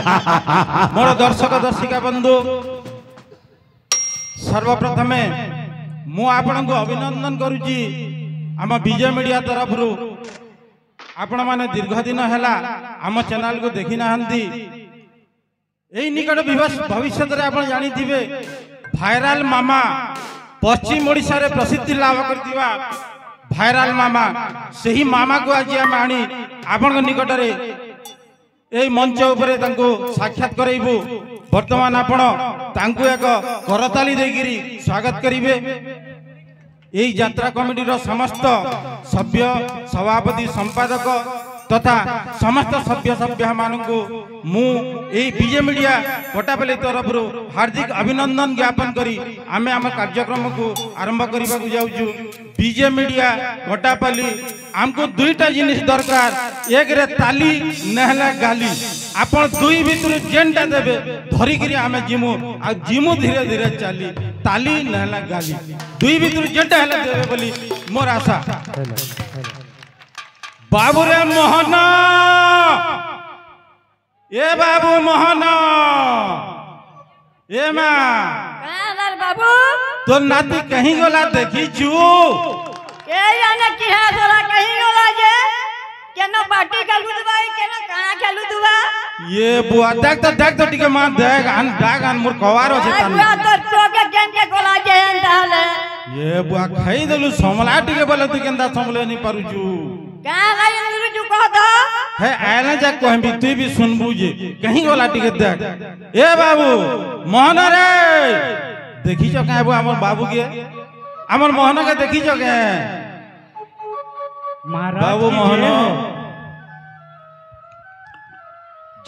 मोर दर्शक दर्शिका बंधु सर्वप्रथमे मु आपण को अभिनंदन करुची आम विजय मीडिया तरफ आपण माने दीर्घ दिन है आम चैनल को देखी ना यही निकट भविष्य में आप जानी भाइराल मामा पश्चिम ओडिशा रे प्रसिद्धि लाभ करथिबा भाइराल मामा सही मामा को आज आम आनी आपण निकट रे यही मंच उपरे तांको साक्षात करइबु। वर्तमान आपण तांको एक करताली देगिरी स्वागत करिवे। यही यात्रा कमिटी रो समस्त सभ्य सभापति संपादक तथा समस्त सभ्य सभ्य मानू मु विजय मीडिया कोटापल्ली तरफ हार्दिक अभिनंदन ज्ञापन करी आमे आम कार्यक्रम को आरंभ करने को जाऊँ। विजय मीडिया कोटापल्ली आमको दुईटा जिनिस दरकार, एक रे ताली नहला गाली। आपण दुई भितर जेनटा देबे धरिकी आमे जिमु आ जिमु धीरे धीरे चली ताली नहला गाली दुई भितर जेनटा हला देबे बोली मोर आशा। बाबू रे मोहन ए बाबू मोहन ए मां बाबू तो नाती कहीं गला देखी छु ए याने की है थोड़ा कहीं गला जे केनो पार्टी खेलु दुबाई केनो कहां खेलु दुबा ये बुआ देख तो टिके मां देख आन डाग आन मोर कवारो छे तान बुआ तो टोके केन के गला जे ताले ये बुआ खाई देलु समला टिके बोले तू केंदा समले नहीं पारुछु का लाई नुरु जु कह दो है आला जा कहबी तू भी सुनबू जे कहीं गला टिके देख ए बाबू मोहन रे देखी छ का हमर बाबू के हमर मोहन के देखी छ के बाबू मोहन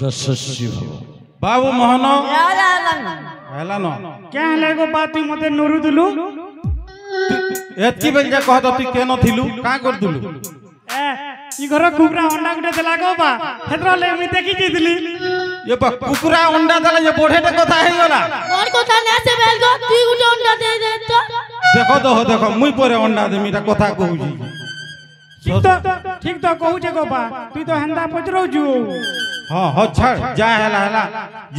जसस्वी बाबू मोहन हेला न क्या हले गो बात तू मते नुरु दुलु एतकी बेल जा कह त तू केनो थिलु का कर दुलु ई घर कुकुरा अंडा गुटे देला गो बा हेतरा ले मी देखि जितली ये बा कुकुरा अंडा देला ये बोढेटे कथा हे गला मोर कथा ने से बेल गो तू गुटे अंडा दे दे तो देखो मुई परे अंडा दे मीटा कथा कहू ठीक तो कहू छे गो बा तू तो हंदा पचरो छु हां हो छाड़ जा हेला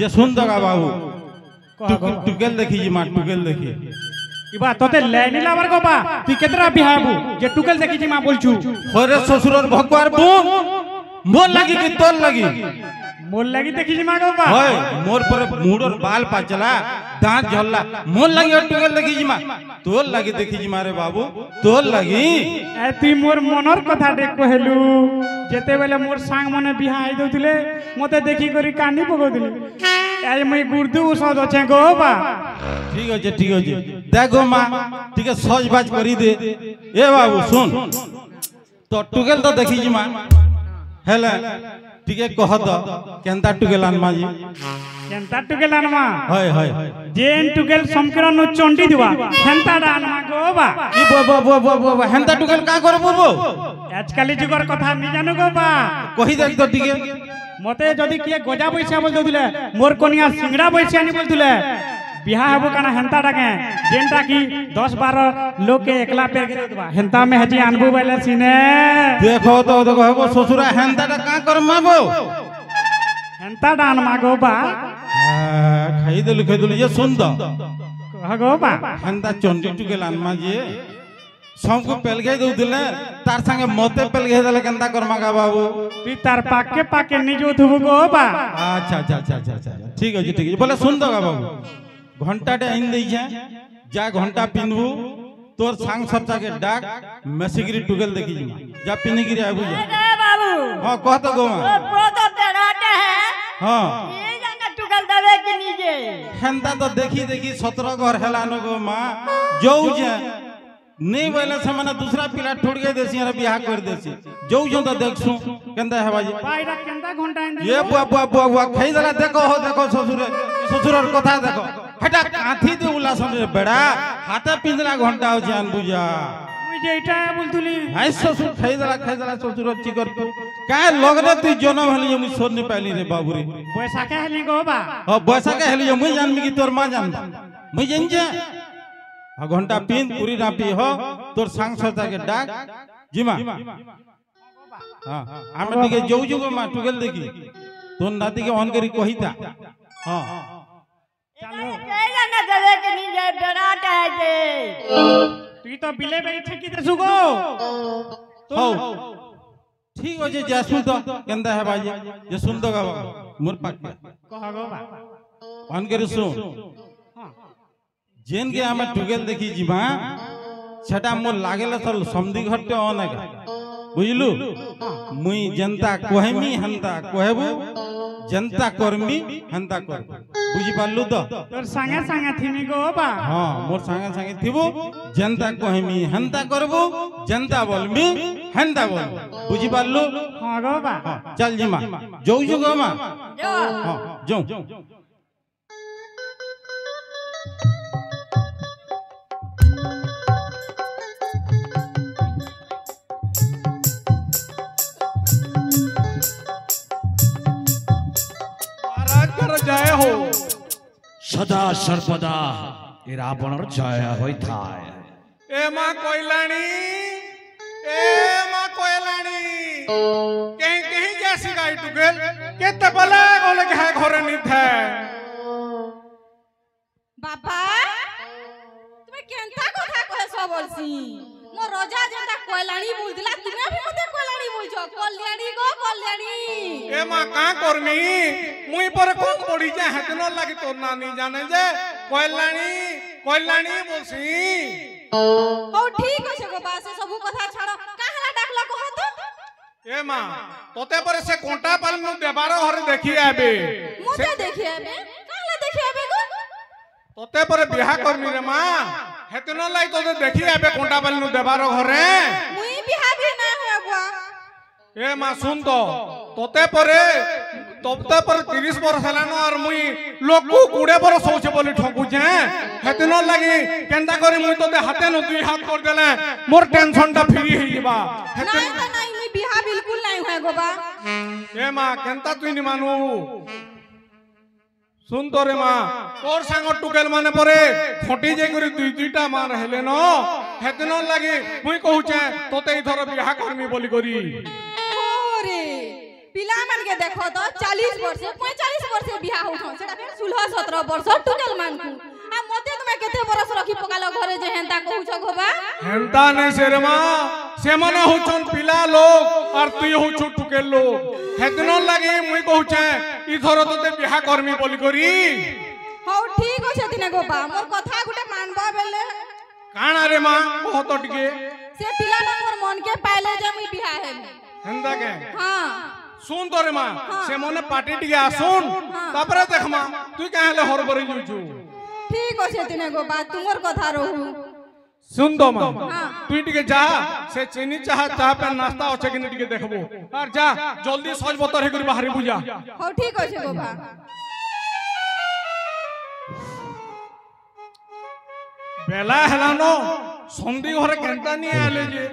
ये सुन दगा बाबू टुकेल देखी जी मां टुकेल देखी इबा तोते लेनी लावर गो बा तू केतरा बिहाबू जे टुकेल देखि जी मां बोलछु होरे ससुरर भगवार बू मोर लगी कि तोर लगी मोर लगी देखि जी मां गो बा होय मोर पर मुडर बाल पाचला दांत झल्ला मोर लगी टुकेल देखि जी मां तोर लगी देखि जी मारे बाबू तोर लगी ए तू मोर मनर कथा दे कहलु जेते बेले मोर सांग मने बिहा आइ दउतिले मते देखि करी कानी पगोदिले ए मई गुर्दू सद छे गो बा ठीक है देखो मां ठीक है सज बाज करी दे ए बाबू सुन तो टुकेल तो देखी जी मां हेले ठीक है कह दो केनता टुकेल आनमा जी केनता टुकेल आनमा हाय जेन टुकेल समकरा नो चंडी दिवा हेनता आनमा गो बा ई बो हेनता टुकेल का करबो बो आजकल जुगर कथा नि जानु गो बा कहि देख तो ठीक है मते जदी किए गजा पैसा बोल दउदिले मोर कोनिया सिंगड़ा पैसा नि बोलदुले बिहा हबो काना हेनता डाके जेनटा की 10-12 लोग के एकला पेर गिरे दबा हेनता में हजी अनबु बेले सिने देखो हबो ससुरा हेनता का कर माबो हेनता डान मागो बा खाई देलु ये सुन दो हगो बा हेनता चंडी टुकेल आनमा जे सबको पेलगे दउदिले तार संगे मते पेलगे देले केनता कर मागा बाबू तू तार पाके निजो थुबो गो बा अच्छा ठीक है बोले सुन दगा बाबू घंटा टे इन दई जा घंटा पिनबू तोर सांग सरता के डाक मेसिगिरी टुकेल देखी जा पिनगिरी आबू जा ए बाबू हां कह तो गो मां प्रो तो तेराटे है हां ये जाने टुकेल देबे कि नीजे हेंता तो देखी 17 घर हेला न गो मां जोउ जे नहीं बोले से माने दूसरा पिला ठोड़ के देसी रे बियाह कर देसी जोउ तो देखसु केंदा हेबा जी पाइरा केंदा घंटा इन ये बुआ खाई देला देखो ससुरर कथा देखो हटा काथी दे उलासन रे बेड़ा हाथे पिंजला घंटा हो जान बुझा मुई जे इटा बोलतुली हाय ससुर खाई देला ससुर चिकर का लगरे तू जन्म हली मुई सोर नहीं पाली रे बाबू रे पैसा के हली गो बा हां पैसा के हली मुई जानमी कि तोर मां जान मुई जान जे घंटा पिन पूरी ना पी हो तोर सांग सरता के डाक जिमा हां हम टिके जोउ जुगो मां टुकेल देखी তোর নাতিকে অন করি কহিতা হ্যাঁ चलो के जाने दे कि नहीं जे डराता है जे তুই তো বিলে বেই ঠেকি দেছু গো হও ঠিক আছে যাসু তো কেনতা হে ভাই যে শুন তো গাবা মোর পাকে কহ গো বা অন করি শুন हां जेन के हमें टुगेल देखी जीवा सेटा मोर लागेला सल समधी घट्टे अन आगे बुझलु मुई जनता कोहेमी हंता कोहेबु जनता कर्मी हंता कर बुझी पालु तो তোর संगे संगे थिनी गो बा हां मोर संगे संगे थिबु जनता कोहेमी हंता करबु जनता बोलमी हंता बोल बुझी पालु हां गो बा चल जीमा जो जो गो मा जो हां जो महाराज कर जय हो सदा सर्वदा ए रावणर जय होइथाय ए मां कोइलाणी कहीं कहीं जैसी गाय टुकेल केते बले गोले के है घरे निथे बाबा তুমি কেনতা কথা কইছ বলছি মো রোজা যেটা কয়লানি বলদিলা তুমি भी মতে কয়লানি বলছো কল্যাণী গো কল্যাণী ए मां का करमी मुई पर कम पड़ी जा हतन लागी तो नानी जाने जे कोइलाणी बोलसी हो ठीक আছে গো বাসে সব কথা ছাড়ো কাহলা ডাকলা কহ তো ए मां तोते पर से कोंटा पालन देबार घरे देखि आबे মতে দেখি আবে কাহলা দেখি আবে গো तोते पर बिहा करमी रे मां हेतन लाई तोते देखि आबे कोंटा पालन देबार घरे মুই বিহা भी না হবো ए मां सुन तो तोते पर 30 वर्ष हेलानो और मुई लोकू 20 वर्ष होछे बोली ठकू जे हेतन लागी केंदा करी मुई तोते हाथे न दुई हाथ कर देले मोर टेंशन टा फ्री होई जीबा নাই তো নাই মুই বিহা बिल्कुल নাই হয় গো বা ए मां केंता तुई नि मानु सुन तो रे मां तोर संग टुकेल माने परे खटी जे करी दुई दुईटा मार हेले न हेतन लागी मुई कहू छे तोते इधर बिहा करमी बोली करी ओरे पिला मन के देखो तो 40 वर्ष 45 वर्ष बिहा होथो सेटा फेर 16 17 वर्ष टुकेल मान को आ मते तुमे केते बरस रखी पकालो घरे जे हेंता कहू छ गोबा हेंता ने से रे मां से मने होचन पिला लोग और तुई होचु टुकेल लोग हेतन लागी मुई कहू छे इधर तोते बिहा करमी बोली करी हो ठीक होछे दिने गोबा मोर कथा गुटे मानबा बेले काना रे मां कह तो टिके से पिला मोर मन के पाइले जे मुई बिहा हेमी हेंदा के हां सुन तो रे मां से मने पार्टी टिके आसुन तापरे देख मां तुई काहेले हरबरी जुजु ठीक होछे दिने गोबा तुमर कथा रहू सुन दो मां हां तुई टिके जा से चीनी चाह पे नाश्ता होछे कि टिके देखबो और जा जल्दी सज बतर हे करी बाहरी बुझा हो ठीक होछे गोबा बेला हेलानो संदी घरे केंता नि आले जे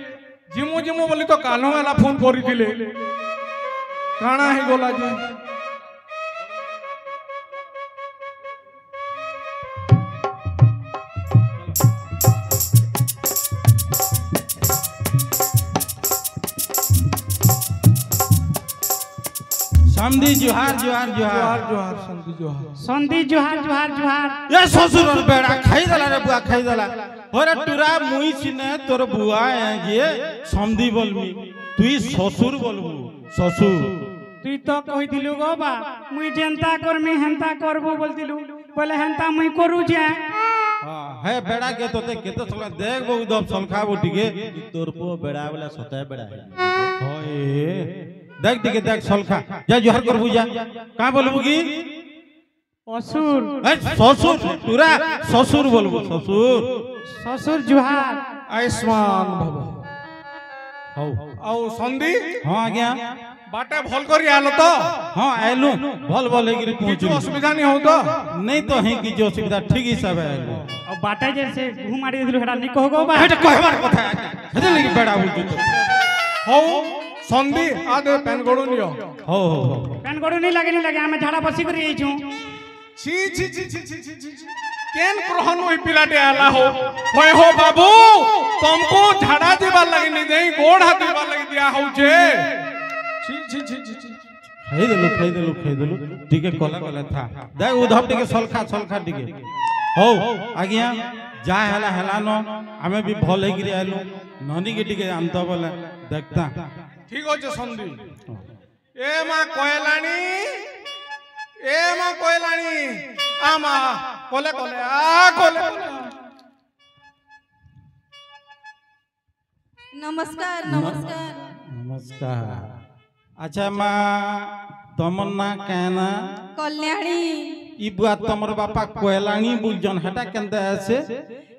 जिमो जिमो बोली तो कालो वाला फोन करी दिले काना हे गोला जे समधी जुहार जुहार जुहार जोहार संदी जोहार संदी जुहार जुहार जुहार ये ससुर और बेड़ा खाई दला रे बुआ खाई दला होरे टुरा मुई सिने तोर बुआ है जे समधी बोलमी तुई ससुर बोलबू ससुर তুই তো কই দিলু গো বা মুই যেনতা করমি হেনতা করবো বলতিলু বলে হেনতা মুই করু যে हां है बेड़ा के तोते केते सला देख बहु दब सलखा बोटिके तोर पो बेड़ा वाला सतह बेड़ा है होए देख टिके देख सलखा जा जुहार करबू जा का बोलबू की असुर ए ससुर टुरा ससुर बोलबू ससुर ससुर जुहार आयुष्मान भव हौ औ संदी हां आ गया बाटे भल करी आलो तो हां आइलू भल भल हेगिरी किछु पहुंचू असुविधा नहीं हो तो नहीं तो है कि जो सुविधा ठीक हिसाब है आइलू अब बाटे जैसे घूम मारी दिलु हेडा नी कहो गो बा हेटा कहबार कथा हेदे लगी बेड़ा बोलू तो हो संदी आदे पेन गोड़ो नियो हो पेन गोड़ू नहीं लगे हमें झाड़ा बसी कर आई छू छी छी छी छी छी छी छी केन ग्रहण होई पिलाटे आला हो होय हो बाबू तुमको झाड़ा देबा लगी नहीं देई गोड़ हाथ देबा लगी दिया हो जे छी छी छी छी छी ଖାଇଦେଲୁ ଟିକେ କଲେ ଥା ଦେখ ଉଧବ ଟିକେ ସଲଖା ଟିକେ ହଉ ଆଜ୍ଞା ଯାହା ହେଲା ହେଲାନ ଆମେ ବି ଭଲ ହେଇକିରି ଆଇଲୁ ନନିକି ଟିକେ ଆନ୍ତ ବୋଲେ ଦେଖତା ঠিক আছে সন্দীপ এ মা কয়লানি আমা কলে नमस्कार अच्छा माँ तमर ना कहना कल्याणी ई बुआ तमर बापा कोयलानी बुझन हटा केंते ऐसे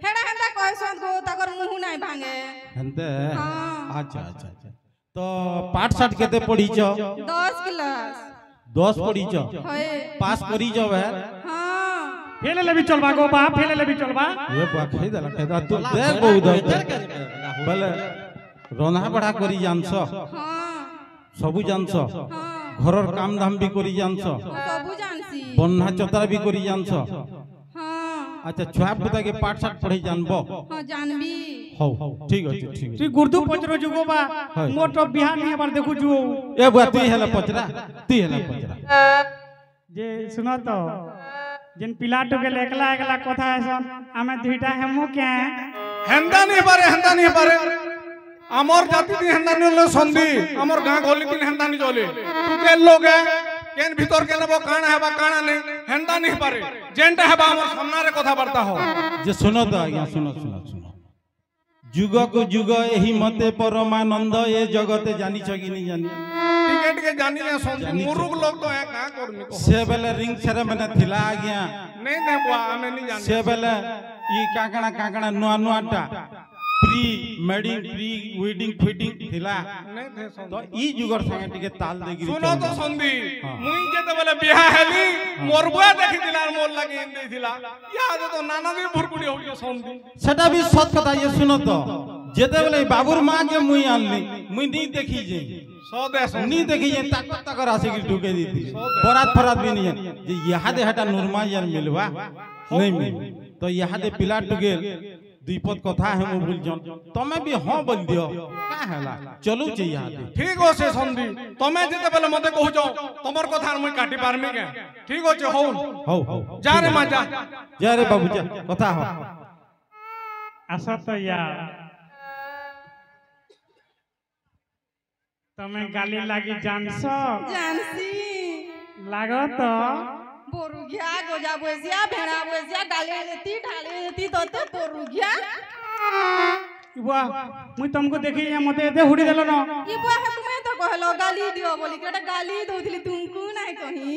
हेड़ा कहसन गो तकर मुंह नहीं भांगे हंते हाँ। अच्छा तो पाठ साठ केते पढ़ी छ 10 क्लास 10 पढ़ी छ होए पास करी जब है हां फेले ले भी चलबा गो बा फेले ले भी चलबा ये बुआ खाइदा तू देख बहुत बोले रंधा बड़ा करी जानछ हां सबु जानछ हां घरर काम धाम भी करी जानछ सबु जानसी बन्हा चतरा भी करी जानछ हां अच्छा छुआ पुता के पाठ साठ पढ़ी जानबो हां जानबी हो ठीक अछि तू गुर्दू पचरो जुगो बा मोर तो बिहार नहीं बार देखु जु ए बुआ तू हेला पचरा जे सुनो तो जिन पिला तो गेल एकला कथा है हमें दुईटा हेमु के হেন্দা नहीं पारे আমার জাতি দিন হেন্দা নিলে সন্ধি আমার গাঁ গলি দিন হেন্দা নি চলে তু কেন লোগে কেন ভিতর কেন বো কানা হেবা কানা নেই হেন্দা नहीं পারে যেনটা হেবা আমার সামনারে কথাবার্তা हो जे सुनो तो आज्ञा सुनो जुग को जुग एही मते परमानंद ए जगते जानी छ कि नहीं जानी टिके जानी ले सന്ധि मुरुग लोग तो है का करनी को से बेले रिंग सेरेमनी थिला आज्ञा नहीं बुआ हमें नहीं जानी से बेले ई काकणा नुआ pre madding pre wedding fitting थिला नहीं थे सന്ധि तो ई जुगर संगे टिके ताल देगिरी सुनो तो सন্ধि मुई जेते बेले बिहा हेली मोर बुआ देखि दिला मोर लागि इन देथिला याद तो नाना भी भुरकुड़ी हो सন্ধि सेटा भी सत कथा ये सुनो तो जेते बेले बाबूर मां के मुई आनली मुई नहीं देखी जे सो दे नहीं देखी जे तक राशि की ढुके दी थी बरात भी नहीं जे यहाँ दे हटा नुरमा यार मिलवा नहीं मिल तो यहाँ दे पिला टुगे दीपत कथा है मो भूल जन तमे भी हां बोल दियो का हैला चलू जे यहाँ दे ठीक हो से सন্ধि तमे जेते बेले मते कहू जो तमर कथा मुई काटी पारमी के ठीक हो जे हो जा रे मां जा रे बाबू जा कथा हो आशा तो यार तमे गाली लागी जानसो जानसी लागो तो बोरुगिया गोजा बोसिया भेड़ा बोसिया डाले देती तो बोरुगिया बुआ मुई तुमको देखी मते दे हुडी देलो न ई बुआ है तुम्हें तो कहलो गाली दियो बोली केटा गाली दउथली तुमको नहीं कही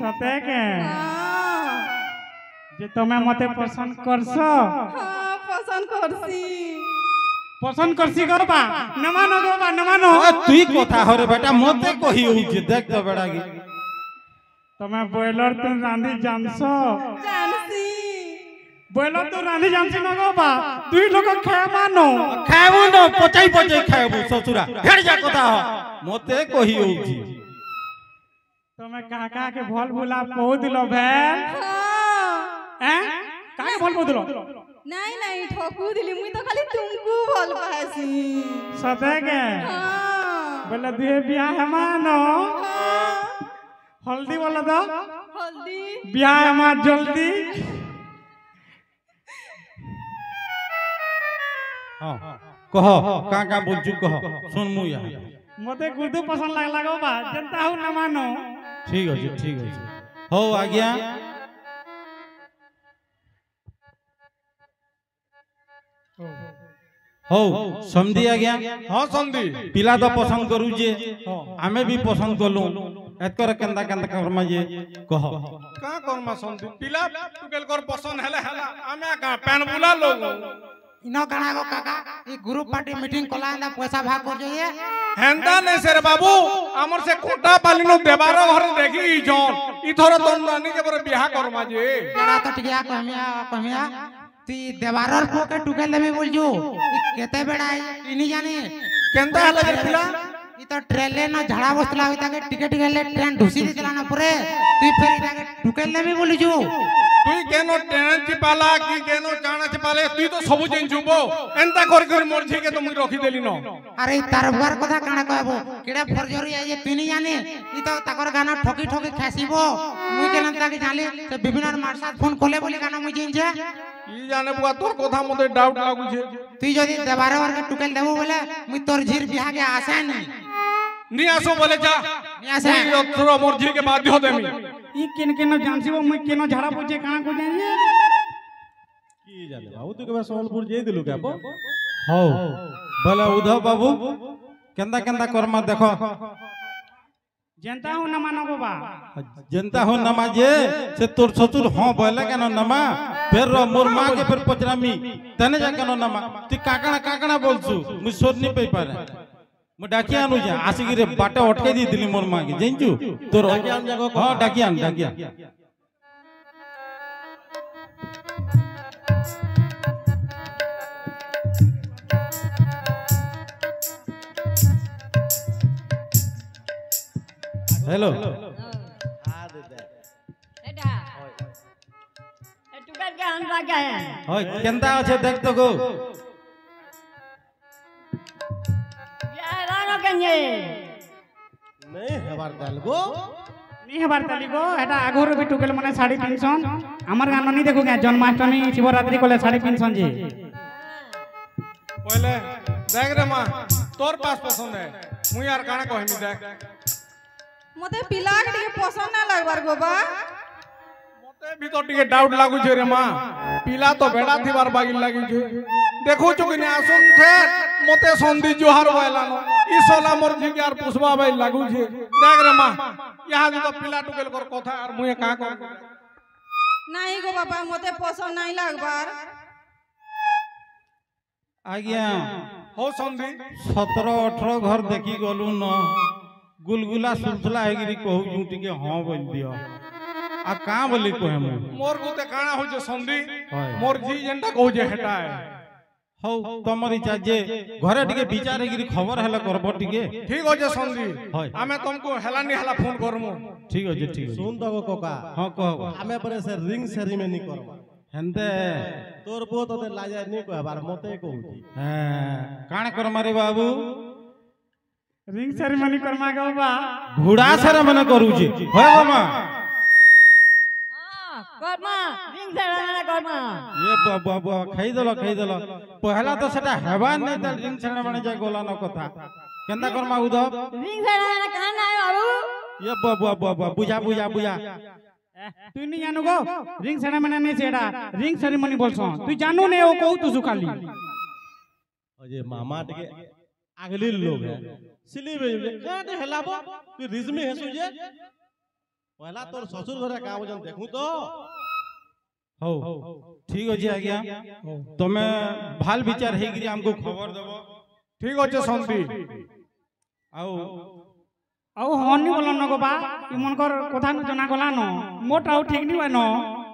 सते के हां जे तमे मते पसंद करसो हां पसंद करसी गो बा न मानो तुई कथा हो रे बेटा मते कही हो जे देख तो बेटा की तमे बॉयलर तो रांधी जानसो जानसी बॉयलर तो रांधी जानसी न गो बा दुई लोग खाएबानो खाएबो न पचाई खाएबो ससुरा हेड जा कथा हो मते कही हो जी तमे काका के भल भुला कहू दिलो भेल हां हैं काके भल कहू दिलो नहीं ठोकू दिली मुई तो खाली तुमको भल पासी सते के हां बोले दुहे बियाह है मानो हल्दी बोला दो हल्दी बियाह है मां जल्दी हां कहो का बोलजू कहो सुन मु या मते गुर्दू पसंद लागो बा जनता हूं न मानो ठीक है हो आज्ञा हो समझी आज्ञा हां सন্ধि पिला तो पसंद करू जे हमें भी पसंद करलू एकर केंदा कर्मा जे कह का कर्मा सন্ধि पिला टुकेल कर पसंद हेला आमे का पेन बुला लोग इनो काना गो काका ई ग्रुप पार्टी मीटिंग कोला ना पैसा भाग कर जइए हेंदा नहीं से रे बाबू हमर से कोटा पालिनो देबार घर देखी जन इथर तो नानी के पर बियाह कर्मा जे एड़ा तो टिया कहमिया ती देवारर को के टुके लेबे बोलजो केते बेड़ा इनी जाने केंदा हला जे पिला ई तो ट्रेन ना झाड़ा बसला होता के टिकट ले ट्रेन ढुसी दिला ना परे तू फिर इना के टुके लेबे बोलजो তুই কেন টেনে চিপালা কি কেন চানা চিপালে তুই তো সবু জানিছুব এন্তা করে করে মোর ঝিকে তো মুই রখি দেলি ন আরে তার বুয়ার কথা কানা কইব কেডা ফরজরি আইয়ে তুই নি জানে ই তো তাকর গানা ঠকি ঠকি খাসিব মুই কেন তাকে জানি সে বিভিন্ন মারসাত ফোন কলে বলি গানা মুই জানছে কি জানে বুয়া তোর কথা মতে ডাউট লাগুছে তুই যদি দেবারে ওরকে টুকেল দেবো বলে মুই তোর ঝির বিহাকে আসে নি আসো বলে যা নি আসে তোর মোর ঝিকে বাধ্য দেমি ই কেন কেন জানছিব মুই কেন ঝাড়া পড়ছে কানা কো জানি কি জানে বাবু তুই কেবে সম্বলপুর যাই দিলু কেপ হও বলে উদ্ধব বাবু কেন্দা কেন্দা কর্মা দেখো जनता हूं न मानो बाबा जनता हो नमा जे से तोर ससुर हां बोले केन नमा फिर मोर मां के फिर पचरामी तने जा केन नमा तू काकणा काकणा बोलछु मु सोर नि पई पारे मु डाकी आनु जा आसी रे बाटे अटके दी दिली मोर मां के जइंचु तोर डाकियान जागो हां डाकियान डाकियान हेलो एटा ए टुकर के हनवा क्या है होय केंता আছে देख तो गो या रानो कन्ये नहीं हबार दालगो नी हबार तली गो एटा आगोर भी टुकेल माने 350 हमर गानो नी देखो क्या जन्माष्टमी शिवरात्रि कोले 350 जी पहले देख रे मां तोर पास पसंद है मुई यार काना कहमी देख मते पिला के टिके पसंद ना लगबार गोबा मते भी तो टिके डाउट लागु छे रे मां पिला तो बेडा थिबार बागिल लागि छे देखो चुकिने आसन छे मते संधि जोहार होइला न ई सोला मोर जी यार पुष्पा भाई लागु छे देख रे मां यहां जो तो पिला टुकेल कर कथा और मुए का कर नहीं गो बाबा मते पसंद नहीं लगबार आज्ञा हो संधि 17 18 घर देखी गलु न गुलगुला सुलसुला हेगिरी कहू जूटी के हां बोल दियो आ का बोली कहे मु मोर गुते काना हो जे संधि होय मोर जी जेंटा कहू जे हेटा है हौ तमरी चाजे घरे टिके विचार हेगिरी खबर हला करबो टिके ठीक हो जे संधि होय हमें तुमको हेला नहीं हेला फोन करमु ठीक हो जे ठीक हो सुन तो गो कोका हां कहो हमें परे से रिंग सेरेमनी करबा हेंदे तोर पो तो लाजा नी कहबार मते कहूची हां काण कर मारे बाबू रिंग सेरेमनी करमा गो बा घोड़ा सेरेमनी करू छी होय गो मां हां कर्मा रिंग सेरेमनी कर्मा ये बाबा खाई दलो पहला तो सेटा हेबा नै त रिंग सेरेमनी जा गोला न कथा केंदा करमा उधब रिंग सेरेमनी कान आयो अरु ये बाबा बुझा तू नी जानो गो रिंग सेरेमनी ने सेडा रिंग सेरेमनी बोलसो तू जानो ने ओ कहू तू सुखाली अजे मामा टिके आगली लोग है सिली बे काटे हेलाबो तू रिजमी हेसु जे पहला तोर ससुर घरे का वजन देखू तो हो ठीक हो जी आज्ञा तमे भाल विचार हेगिरी हमको खबर देबो ठीक हो जे संधि आउ हनी बोलन न गो बा ई मन कर कथा न जना गला न मोटाও ठीक नी बनो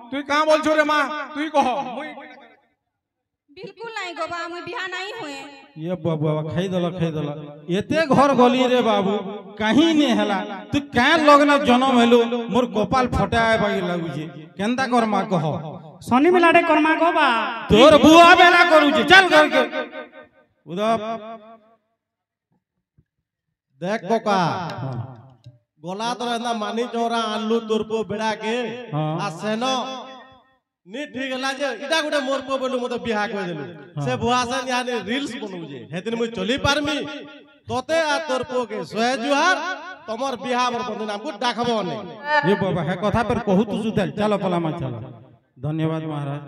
तू का बोल छु रे मां तू कह मुई बिल्कुल नहीं गोबा मुई बिहा नहीं हुए ये बाबा खाई दलो एते घर गली रे बाबू कहीं नहीं हला तू क्या लगना जन्म हेलु मोर कपाल फटाए बागी लागु छी केंदा करमा कह शनि मिलाडे करमा गो बा तोर बुआ बेला करू छी चल घर के उधर देख कोका गोला तो ना मानी चौरा आलू तोरपो बेड़ा के आसेनो नी ठीक हला जे इटा गुटे मोर पो बोलू मते बिहा कर देलु से बुआसन यानी रील्स बनउ जे हेदिन मुई चली पारमी तोते आ तोर पो के सोए जुहार तमर बिहा बर बंदन हमको डाकबो ने ये बाबा है कथा पर कहू तू सुधल चलो पलामा चलो धन्यवाद महाराज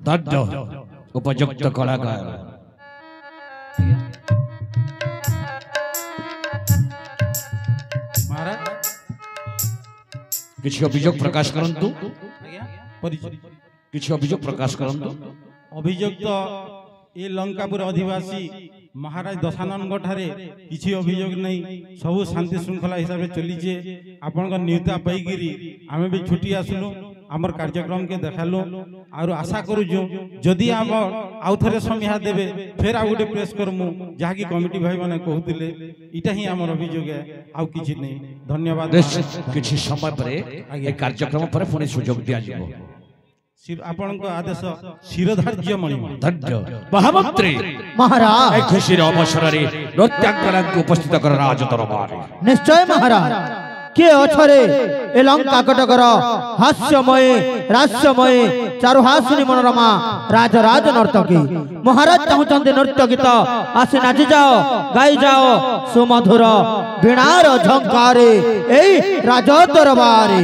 धन्यवाद उपयुक्त कलाकार महाराज किसी अभियोग प्रकाश करंतु परिचय किसी अभियोग प्रकाश करंतु अभियोग तो ये लंकापुर अधिवासी महाराज दशानंद ठारे किसी अभियोग नहीं सब शांति श्रृंखला हिसाब से चली आपन न्यूता पाईगिरी आमे भी छुट्टी आसलु आमर कार्यक्रम के देखालु और आशा करूँ जदि आम आउ थे समय देवे फिर आ गोटे प्रेस करमु जहाँकि कमिटी भाई मैंने कहते इटा ही आमर अभियोग है आउ किछि नहीं। धन्यवाद। किछि समय पर ए कार्यक्रम पर पुणी सुजोग दिया जिवो। आपन को आदेश शिरोधार्य मणि धन्य महामंत्री महाराज ए खुशीर अवसर रे नृत्यांगना को उपस्थित कर राज दरबार। निश्चय महाराज के अछरे ए लंका कटकर हास्यमय रास्यमय चारुहासिनी मनोरमा राजराज नर्तकी महाराज चाहते नृत्य गीत आसे नाची जाओ गाई जाओ सुमधुर वीणार झंकारे ए राज दरबारे।